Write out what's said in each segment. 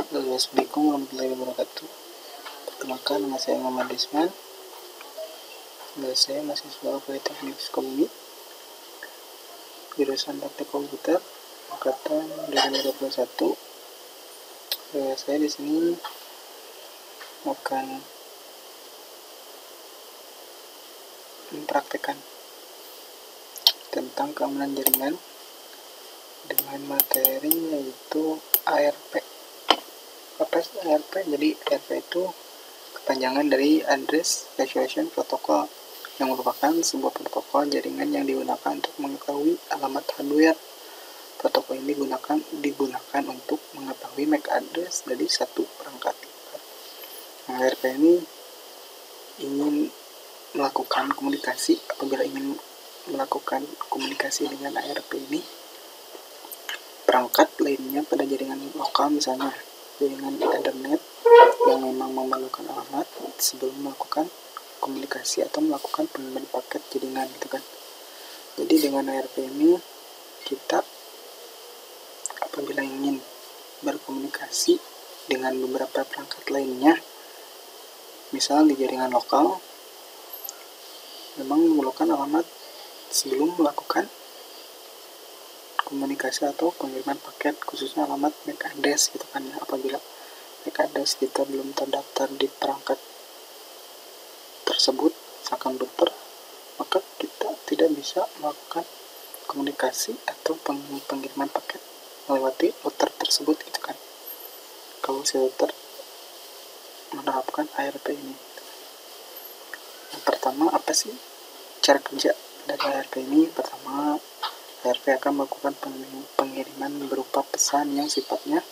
Assalamualaikum warahmatullahi wabarakatuh. Perkenalkan, nama saya Muhammad Desman. Saya mahasiswa Politeknik Sukabumi, jurusan Teknik Komputer, angkatan 2021. Saya di sini akan mempraktekkan tentang keamanan jaringan dengan materi yaitu ARP. Apa sih ARP? Jadi ARP itu kepanjangan dari Address Resolution Protocol, yang merupakan sebuah protokol jaringan yang digunakan untuk mengetahui alamat hardware. Protokol ini digunakan untuk mengetahui MAC address dari satu perangkat. ARP ini ingin melakukan komunikasi. Apabila ingin melakukan komunikasi dengan ARP ini, perangkat lainnya pada jaringan lokal, misalnya jaringan Ethernet yang memang memerlukan alamat sebelum melakukan komunikasi atau melakukan pengiriman paket jaringan, gitu kan. Jadi dengan ARP ini kita apabila ingin berkomunikasi dengan beberapa perangkat lainnya, misal di jaringan lokal, memang memerlukan alamat sebelum melakukan komunikasi atau pengiriman paket, khususnya alamat MAC address, gitu kan ya. Apabila MAC address kita belum terdaftar di perangkat tersebut, misalkan router, maka kita tidak bisa melakukan komunikasi atau pengiriman paket melewati router tersebut, gitu kan. Kalau si router menerapkan ARP ini, yang pertama, apa sih cara kerja dari ARP ini? Pertama, ARP akan melakukan pengiriman berupa pesan yang sifatnya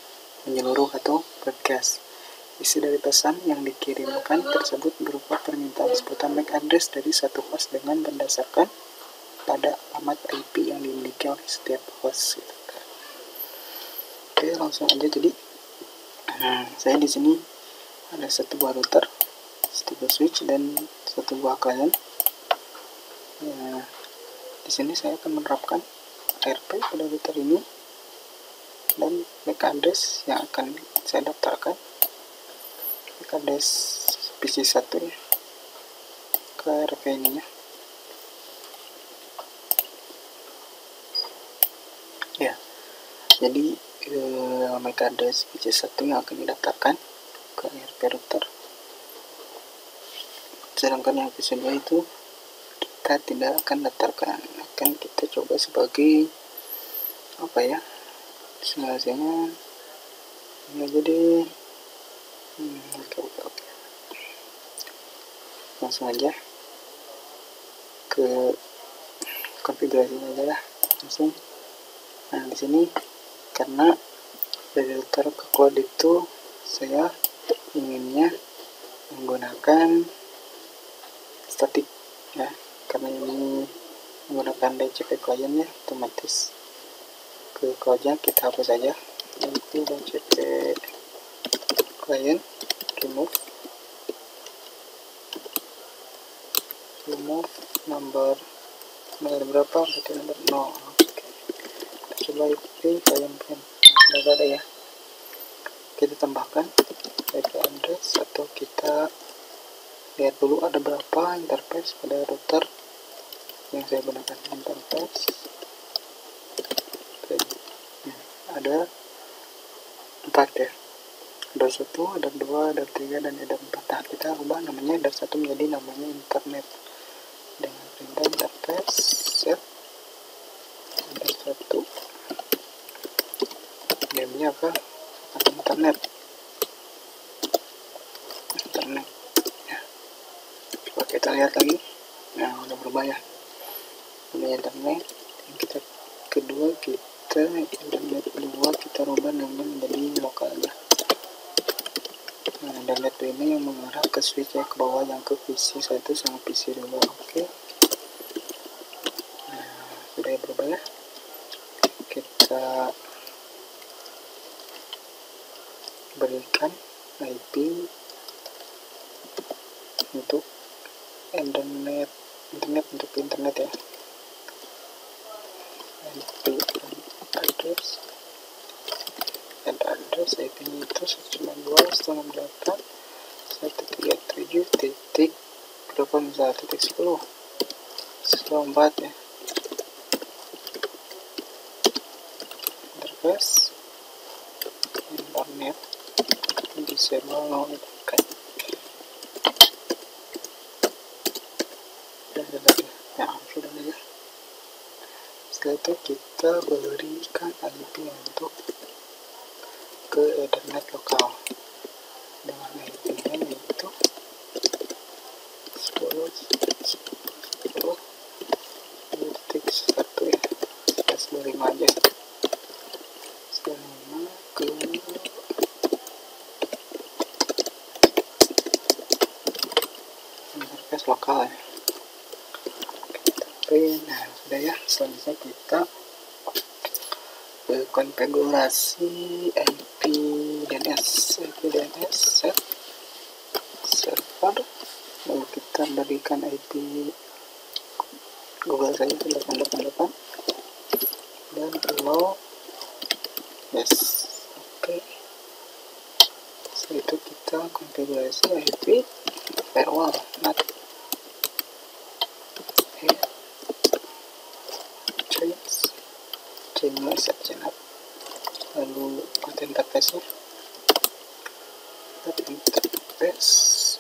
menyeluruh atau broadcast. Isi dari pesan yang dikirimkan tersebut berupa permintaan seputar MAC address dari satu host dengan berdasarkan pada alamat IP yang dimiliki oleh setiap host. Oke, langsung aja. Jadi, saya di sini ada satu buah router, satu buah switch, dan satu buah client. Di sini saya akan menerapkan ARP pada router ini dan MAC address yang akan saya daftarkan, MAC address PC1 ya, ke ARP ini ya. Ya, jadi MAC address PC1 yang akan didaftarkan ke ARP router. Sedangkan yang PC2 itu kita tidak akan daftarkan, akan kita coba sebagai apa ya, simulasinya ini aja deh. Oke. Langsung aja ke konfigurasinya aja lah, langsung. Nah, di sini karena dari router ke cloud itu saya inginnya menggunakan statik ya, karena ini menggunakan DHCP client ya, otomatis ke cloudnya kita hapus saja, yaitu DHCP client, remove number berapa, berarti number 0. Oke, coba IP client pin sudah ada ya, kita tambahkan IP address atau kita lihat dulu ada berapa interface pada router yang saya gunakan. Interface ada 4 ya, ada 1, ada 2, ada 3, dan ada 4. Nah, kita ubah namanya dari 1 menjadi namanya internet dengan perintah interface set ada 1 gamenya apa, internet ya. Coba kita lihat lagi. Nah, udah berubah ya namanya internet. Yang kita kedua, internet kedua kita rubah namanya menjadi lokal aja. Nah, internet ini yang mengarah ke switch ya, ke bawah, yang ke PC1 sama PC2. Oke. Nah, sudah berubah ya. Kita berikan IP untuk internet ya, IP address dan address IP-nya itu 192.168.137 titik berapa misal titik 10 4 ya. Interface internet disable notification ya, sudah ya. Setelah itu kita berikan IP untuk ke Ethernet lokal dengan IP-nya yaitu 10.10.10.1 ya, 11.25 aja, 11.25 ke interface lokal ya. Nah sudah ya, selanjutnya kita konfigurasi IP DNS set server, lalu kita berikan IP Google saja 888 dan allow yes. Oke. Setelah itu kita konfigurasi IP firewall NAT change section, lalu path interface-nya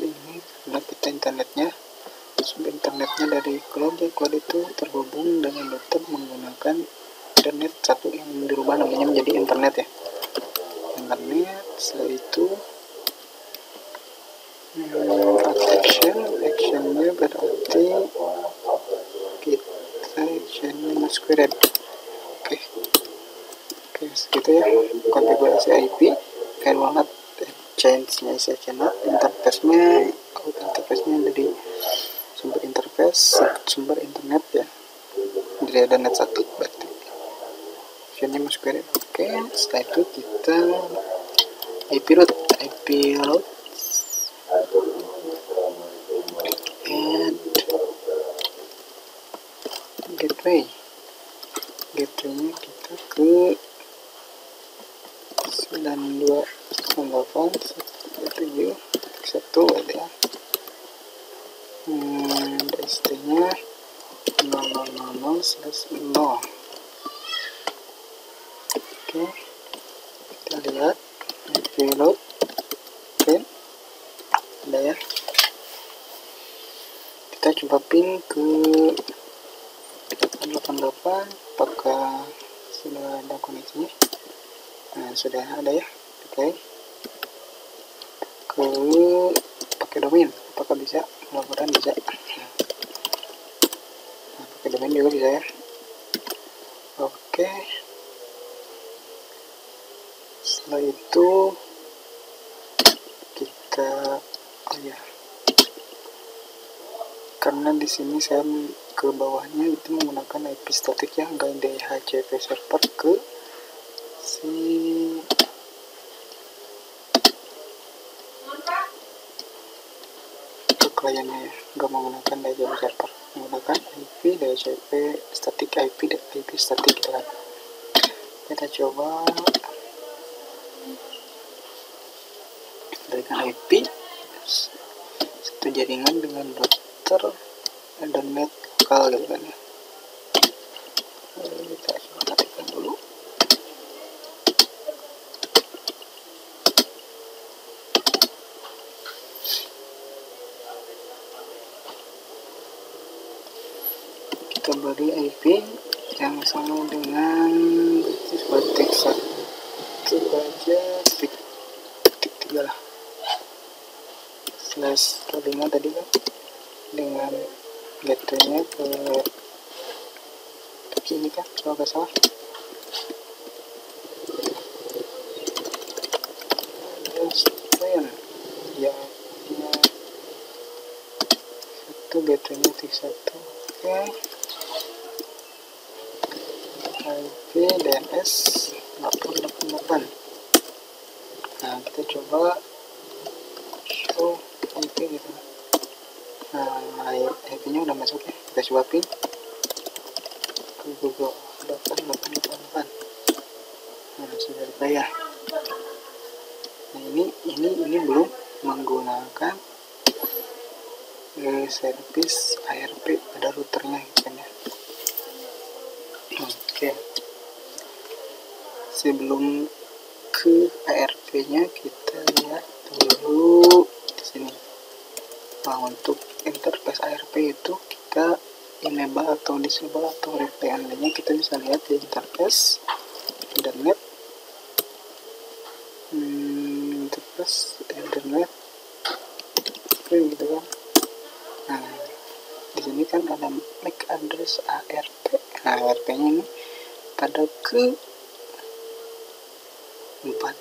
ini karena kita internetnya dari cloud itu terhubung dengan router menggunakan internet satu yang dirubah namanya menjadi internet ya, internet. Setelah itu actionnya berarti kita actionnya masquerade. Oke, segitu ya konfigurasi IP firewall NAT, change-nya section NAT, interface-nya dari sumber interface sumber internet ya, jadi ada net 1 berarti actionnya masquerade. Oke, setelah itu kita IP route and gateway-nya kita ke 92.168.1 ya, DST-nya 000/0. Oke, kita lihat IP route pin ada ya, kita coba pin ke 88 apakah sudah ada koneksinya. Nah sudah ada ya. Oke, ke pakai domain apakah bisa, mudah-mudahan bisa. Nah, pakai domain juga bisa ya. Oke, setelah itu kita karena di sini saya ke bawahnya itu menggunakan IP statik ya, nggak DHCP server ke kliennya ya, nggak menggunakan DHCP server, menggunakan IP DHCP statik, IP statik gitu kan. Kita coba berikan IP satu jaringan dengan router dan net lokal gitu kan ya. Kita coba matikan dulu. Kita beri IP yang sama dengan batik 1 aja titik 3 lah, /5 tadi kan, dengan gateway-nya ke ini kan, kalau nggak salah ya, satu gateway-nya titik 1. Oke, IP DNS 88. Nah kita coba show IP gitu. Nah IP-nya udah masuk ya, kita coba pin ke Google 8888. Nah sudah dibayar. Nah, ini belum menggunakan service ARP pada routernya kan ya. Oke, sebelum ke ARP-nya kita lihat dulu di sini. Nah, untuk interface ARP itu kita enable atau disable atau replay only-nya kita bisa lihat di interface internet. Interface internet gitu kan. Nah, di sini kan ada MAC address ARP. Nah, ARP-nya ini pada ke 4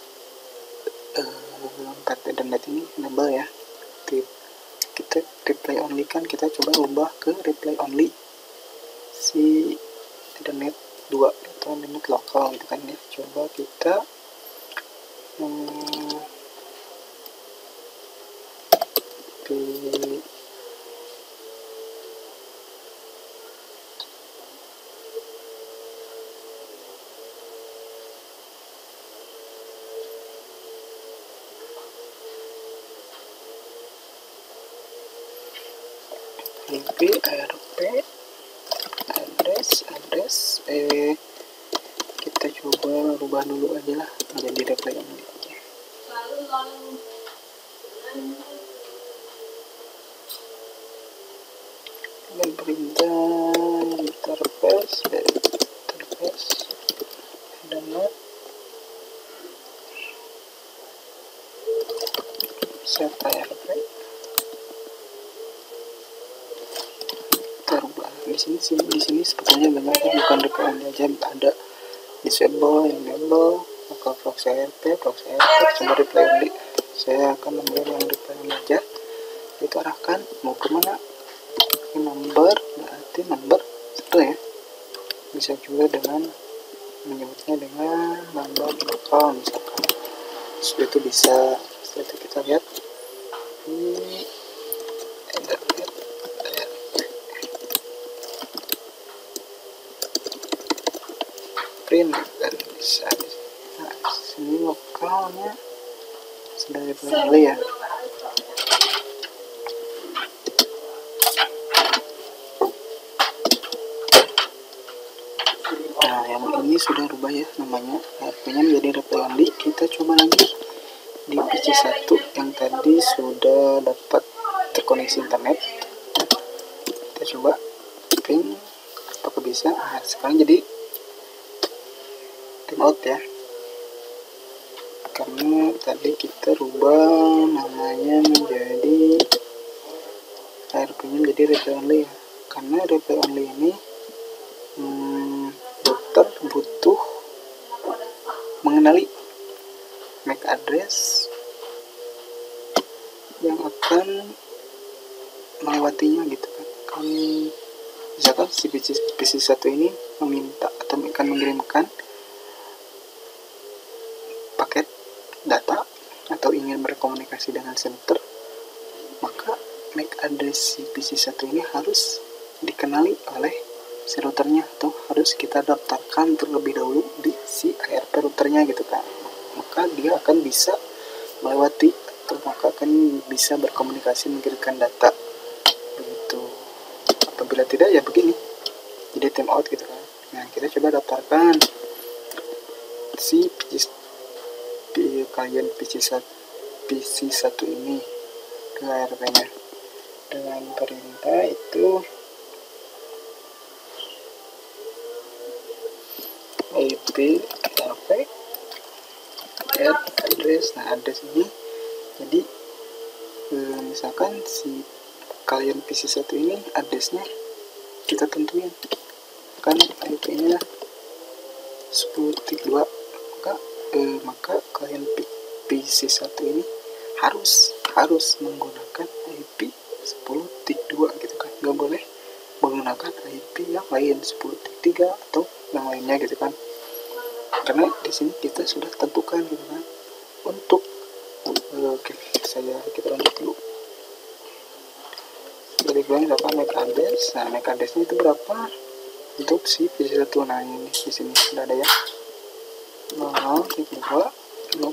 internet ini enable ya. Kita replay only kan, kita coba ubah ke replay only si internet 2 atau internet lokal gitu kan ya. Coba kita IP ARP address kita coba rubah dulu aja lah menjadi replay only. Dan perintah interface dan not set ARP terubah. Di sini sepertinya banyak ya, bukan replay only aja, ada disable, enable, atau proxy ARP, cuma replay only. Saya akan memilih yang replay only aja. Itu arahkan mau kemana? Ke number, berarti number 1 ya. Bisa juga dengan menyebutnya dengan number lokal misalkan. Setelah itu bisa, setelah itu kita lihat ini internet print dan bisa di sini lokalnya sudah dipilih ya. Nah, yang ini sudah rubah ya namanya, ARP-nya menjadi replay only. Kita coba lagi di PC1 yang tadi sudah dapat terkoneksi internet. Kita coba ping apakah bisa. Nah, sekarang jadi timeout ya, karena tadi kita rubah namanya menjadi ARP-nya menjadi replay only ya. Karena replay only ini router butuh mengenali MAC address yang akan melewatinya gitu kan. Misalkan si PC1 ini meminta atau akan mengirimkan paket data atau ingin berkomunikasi dengan server, maka MAC address si PC1 ini harus dikenali oleh si routernya atau harus kita daftarkan terlebih dahulu di si ARP routernya gitu kan. Maka dia akan bisa melewati atau maka akan bisa berkomunikasi mengirimkan data begitu. Apabila tidak ya begini, jadi timeout gitu kan. Nah, kita coba daftarkan si klien PC1 ini ke ARP-nya dengan perintah itu IP ARP add address. Nah, address ini jadi misalkan si klien PC1 ini addressnya kita tentuin kan IP-nya 10.2, maka klien PC1 ini harus menggunakan IP 10.2 gitu kan, nggak boleh menggunakan IP yang lain 10.3 atau yang lainnya gitu kan, karena di sini kita sudah tentukan gitu kan. Untuk kita lanjut dulu. Jadi gue misalkan MAC address. Nah, MAC address-nya itu berapa untuk si PC1? Nah, ini di sini sudah ada ya. 0.2 20 2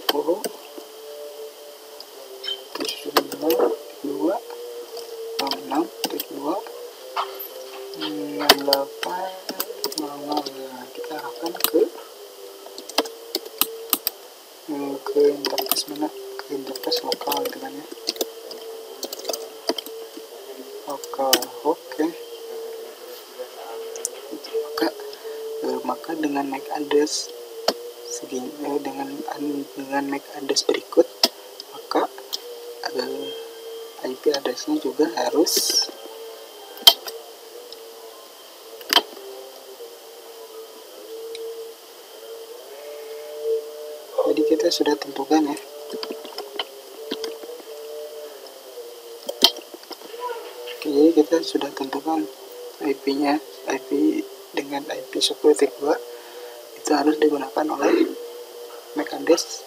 6 2 68 00. Nah, kita arahkan ke interface mana, ke interface lokal gitu kan ya, lokal. Oke. Maka dengan MAC address segini, dengan MAC address berikut, maka IP addressnya juga harus jadi kita sudah tentukan ya. Oke, jadi kita sudah tentukan IP-nya, IP dengan IP 10.2 itu harus digunakan oleh MAC address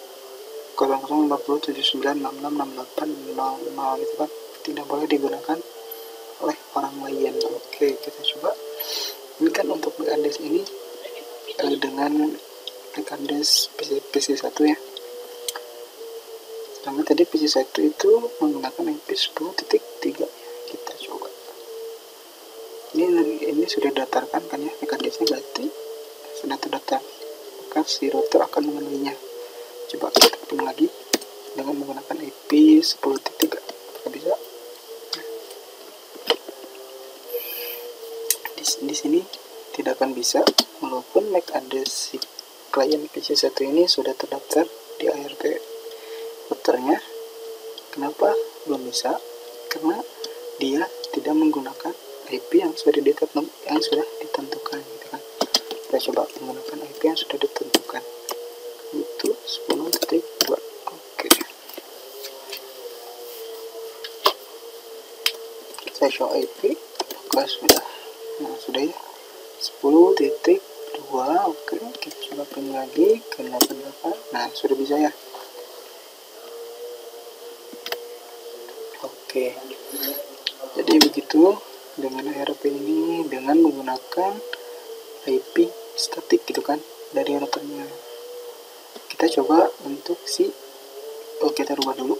005079666800 gitu kan, tidak boleh digunakan oleh orang lain. Oke, kita coba. Ini kan untuk MAC address ini dengan MAC address PC1 ya. Sedangkan tadi PC1 itu menggunakan IP 10.3 ya. Kita coba. Ini sudah didaftarkan kan ya, MAC address-nya berarti sudah terdaftar. Maka si router akan mengenalinya. Coba kita ketemu lagi dengan menggunakan IP 10.3. Apakah bisa? Di sini tidak akan bisa walaupun MAC address si klien PC1 ini sudah terdaftar di ARP routernya. Kenapa belum bisa? Karena dia tidak menggunakan IP yang sudah ditentukan gitu kan. Kita coba menggunakan IP yang sudah ditentukan, itu 10.2. Oke, saya show IP apakah sudah. Nah, sudah ya, 10.2. Oke, kita coba pilih lagi ke 88. Nah, sudah bisa ya. Oke, jadi begitu dengan ARP ini, dengan menggunakan IP statik gitu kan dari routernya. Kita coba untuk kita rubah dulu.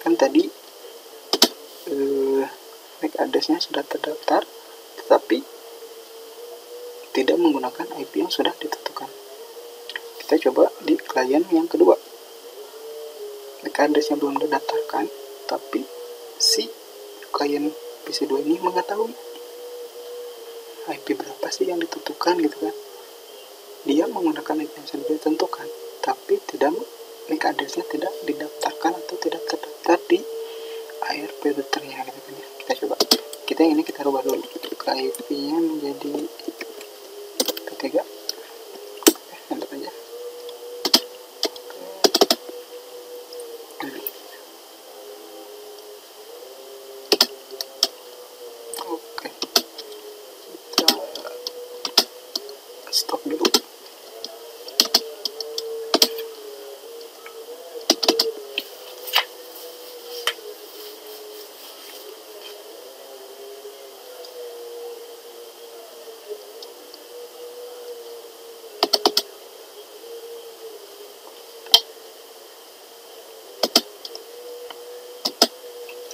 Kan tadi MAC address-nya sudah terdaftar tetapi tidak menggunakan IP yang sudah ditentukan. Kita coba di klien yang kedua. MAC address-nya belum didaftarkan, tapi si klien PC2 ini mengetahui IP berapa sih yang ditentukan gitu kan. Dia menggunakan IP yang sudah ditentukan, tapi MAC address-nya tidak didaftarkan atau tidak terdaftar di ARP routernya gitu kan ya. Kita coba. Kita rubah dulu ke IP-nya menjadi P3. Enter aja. Oke. Kita stop dulu.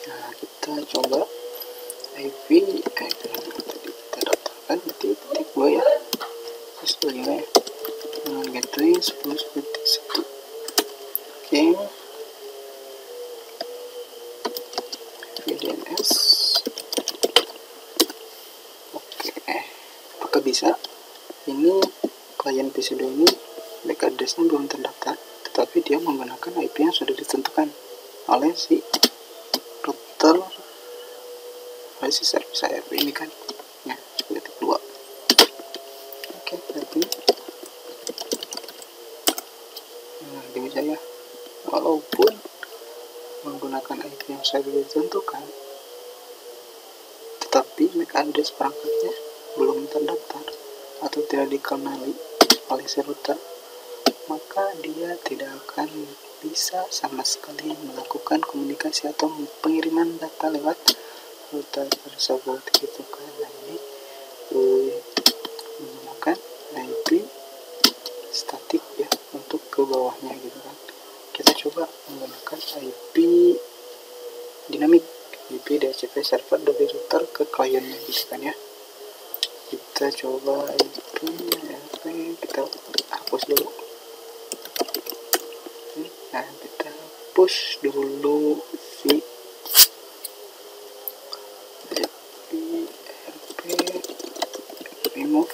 Nah, kita coba IP tadi kita daftarkan berarti titik 2 ya, sesuai ya, dengan gateway 10.1. Oke, VDNS. Oke, apakah bisa? Ini klien PC2 ini MAC address-nya belum terdaftar, tetapi dia menggunakan IP yang sudah ditentukan oleh si router, oleh si service ARP ini kan ya, 10.2. Oke, berarti gini saya, walaupun menggunakan IP yang sudah ditentukan tetapi MAC address perangkatnya belum terdaftar atau tidak dikenali oleh si router, maka dia tidak akan bisa sama sekali melakukan komunikasi atau pengiriman data lewat router tersebut gitu kan. Nah, ini menggunakan IP statik ya untuk ke bawahnya gitu kan. Kita coba menggunakan IP dinamik, IP DHCP server dari router ke kliennya gitu kan ya. Kita coba IP kita hapus dulu. Nah, kita push dulu si remove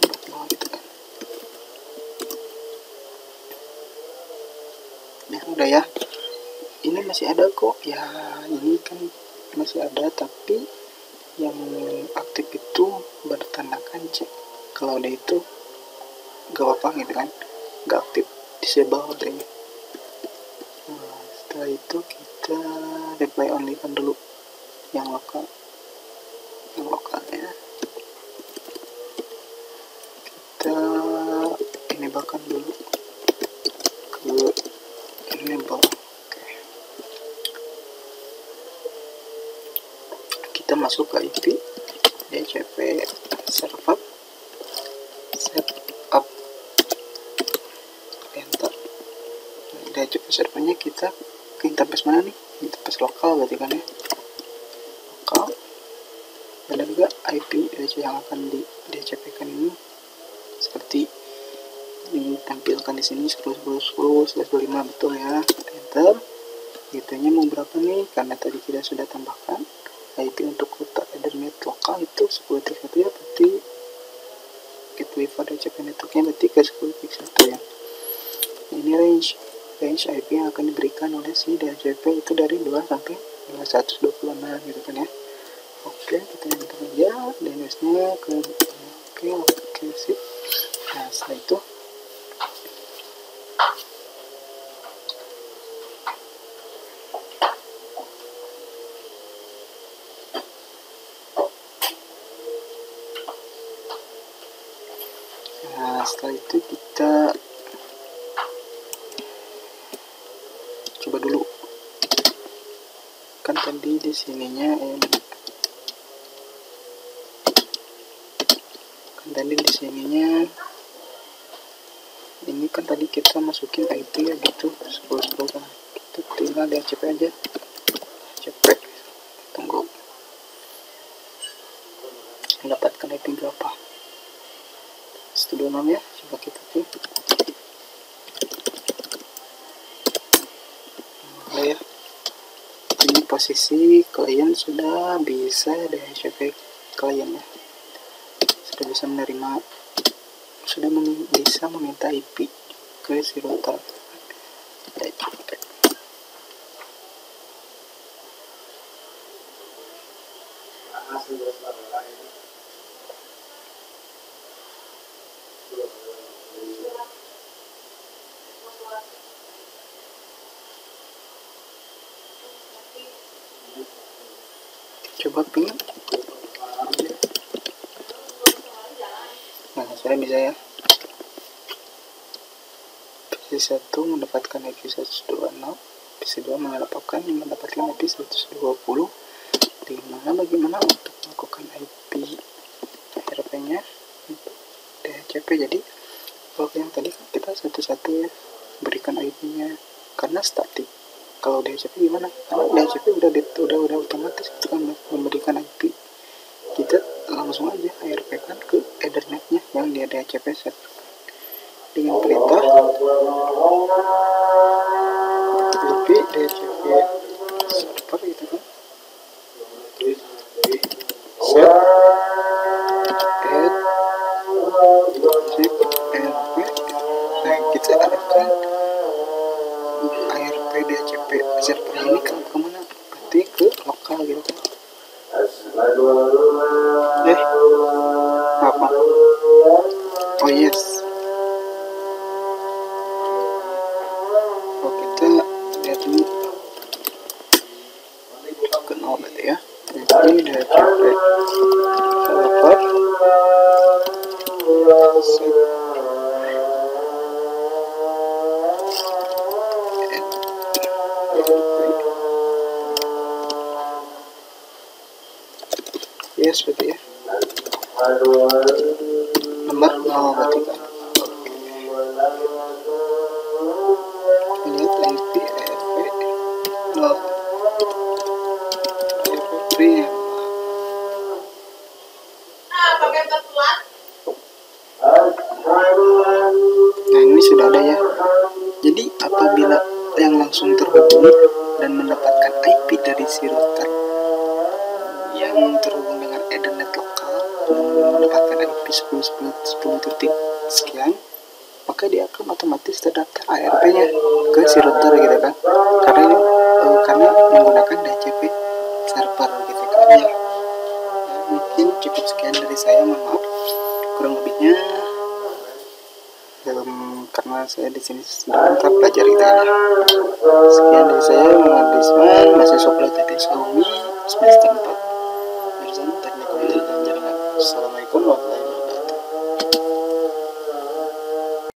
gitu kan. Ya udah ya, ini masih ada kok ya, ini kan masih ada, tapi yang aktif itu bertandakan cek. Kalau ada itu gak apa-apa gitu kan, gak aktif, disable katanya. Nah, setelah itu kita reply only kan dulu yang lokalnya. Kita enablekan dulu ke enable. Kita masuk ke IP DHCP server, setup, enter. DHCP servernya kita ke interface mana nih? Interface lokal berarti kan ya, lokal. Ada juga IP yang akan di DHCP kan ini seperti ditampilkan di sini 10.10.10/25 betul ya. Enter. Gitanya mau berapa nih? Karena tadi kita sudah tambahkan IP untuk router Ethernet lokal itu 10.1 ya, berarti gateway for DHCP networknya berarti ke 10.1 ya. Ini range IP yang akan diberikan oleh si DHCP itu dari 2 sampai 226 gitu kan ya. Oke, kita enter aja DNS-nya ke oke sip. Nah, setelah itu kita coba dulu. Kan tadi di sininya ini kan tadi kita masukin IP ya gitu 10 kan. Kita tinggal DHCP aja. DHCP. Tunggu. Mendapatkan IP berapa? 126 ya. Coba kita cek. Nah, ya. Ini posisi klien sudah bisa DHCP kliennya. Sudah bisa bisa meminta IP ke si router. Coba ping. Nah, sudah bisa ya. PC1 mendapatkan IP 126, PC2 mendapatkan IP 120. Bagaimana untuk melakukan IP RP-nya DHCP? Jadi kalau yang tadi kita satu-satu ya berikan IP-nya karena statik. Kalau DHCP gimana? Karena DHCP udah otomatis itu kan memberikan IP. Kita langsung aja RP kan ke Ethernet-nya yang di DHCP server dengan perintah IP DHCP server gitu kan. Set zip RP. Nah, kita arahkan ARP DHCP server ini kemana? Berarti ke lokal gitu kan. Apa? Oh yes. Oh, kita lihat dulu ke 0 berarti ya. Ini DHCP server set yes berarti ya. Nomor server 0 berarti kan. Lihat IP ARP 0 free. Nah ini sudah ada ya. Jadi apabila yang langsung terhubung dan mendapatkan IP dari si router yang terhubung dengan Ethernet lokal dan mendapatkan IP 10 titik sekian, maka dia akan otomatis terdaftar ARP-nya ke si router gitu kan, karena menggunakan DHCP server gitu kan ya. Mungkin cukup sekian dari saya, mohon maaf kurang lebihnya, karena saya di sini sedang belajar gitu kan ya. Sekian dari saya, Muhammad Rizwan, mahasiswa Politeknik Xiaomi semester 4 jurusan Teknik Komputer dan Jaringan. Assalamualaikum warahmatullahi wabarakatuh.